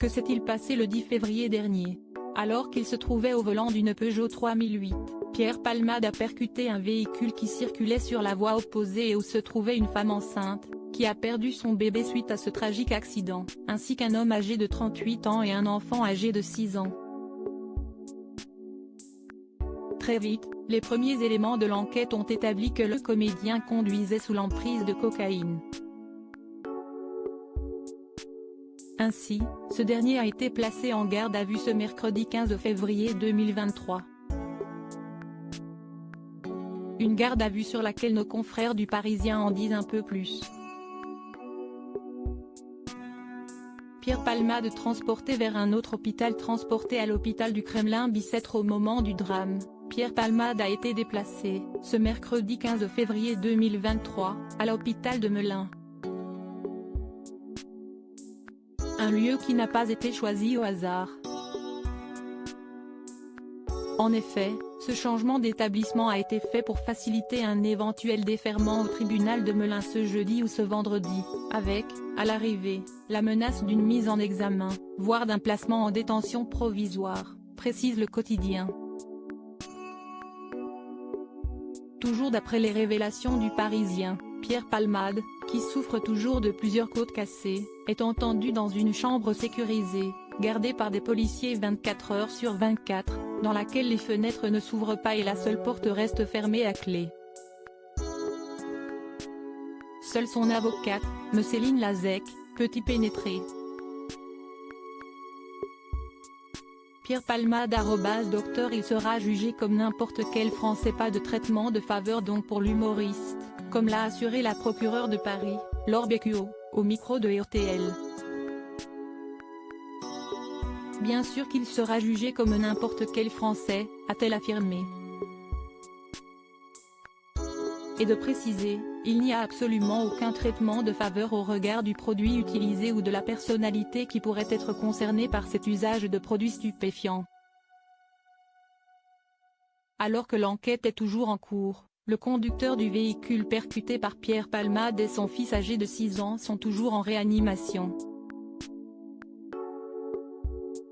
Que s'est-il passé le 10 février dernier? Alors qu'il se trouvait au volant d'une Peugeot 3008, Pierre Palmade a percuté un véhicule qui circulait sur la voie opposée et où se trouvait une femme enceinte, qui a perdu son bébé suite à ce tragique accident, ainsi qu'un homme âgé de 38 ans et un enfant âgé de 6 ans. Très vite, les premiers éléments de l'enquête ont établi que le comédien conduisait sous l'emprise de cocaïne. Ainsi, ce dernier a été placé en garde à vue ce mercredi 15 février 2023. Une garde à vue sur laquelle nos confrères du Parisien en disent un peu plus. Pierre Palmade transporté vers un autre hôpital. Transporté à l'hôpital du Kremlin-Bicêtre au moment du drame, Pierre Palmade a été déplacé, ce mercredi 15 février 2023, à l'hôpital de Melun. Un lieu qui n'a pas été choisi au hasard. En effet, ce changement d'établissement a été fait pour faciliter un éventuel déferment au tribunal de Melun ce jeudi ou ce vendredi, avec, à l'arrivée, la menace d'une mise en examen, voire d'un placement en détention provisoire, précise le quotidien. Toujours d'après les révélations du Parisien, Pierre Palmade, qui souffre toujours de plusieurs côtes cassées, est entendu dans une chambre sécurisée, gardée par des policiers 24 heures sur 24, dans laquelle les fenêtres ne s'ouvrent pas et la seule porte reste fermée à clé. Seule son avocate, Céline Lazec, peut y pénétrer. Pierre Palmade @docteur Il sera jugé comme n'importe quel Français, pas de traitement de faveur donc pour l'humoriste, comme l'a assuré la procureure de Paris, Laure Becquio, au micro de RTL. Bien sûr qu'il sera jugé comme n'importe quel Français, a-t-elle affirmé. Et de préciser, il n'y a absolument aucun traitement de faveur au regard du produit utilisé ou de la personnalité qui pourrait être concernée par cet usage de produits stupéfiants. Alors que l'enquête est toujours en cours, le conducteur du véhicule percuté par Pierre Palmade et son fils âgé de 6 ans sont toujours en réanimation.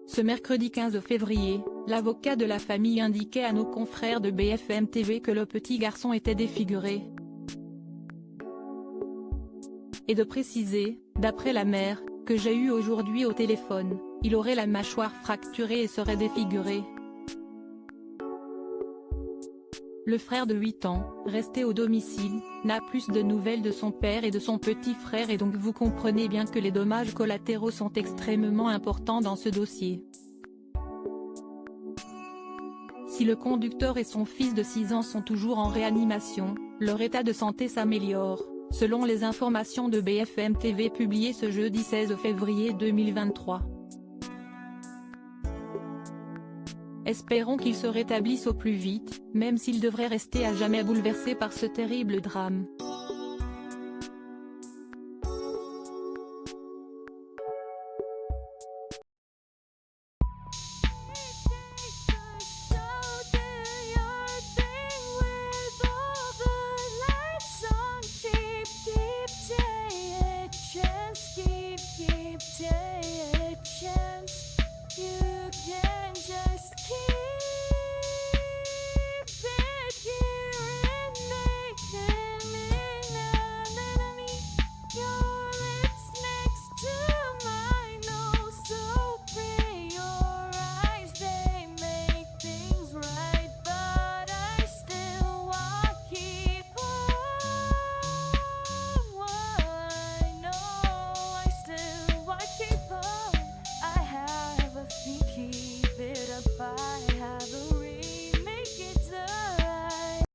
Ce mercredi 15 février, l'avocat de la famille indiquait à nos confrères de BFM TV que le petit garçon était défiguré. Et de préciser, d'après la mère, que j'ai eu aujourd'hui au téléphone, il aurait la mâchoire fracturée et serait défiguré. Le frère de 8 ans, resté au domicile, n'a plus de nouvelles de son père et de son petit frère et donc vous comprenez bien que les dommages collatéraux sont extrêmement importants dans ce dossier. Si le conducteur et son fils de 6 ans sont toujours en réanimation, leur état de santé s'améliore, selon les informations de BFM TV publiées ce jeudi 16 février 2023. Espérons qu'ils se rétablissent au plus vite, même s'ils devraient rester à jamais bouleversés par ce terrible drame.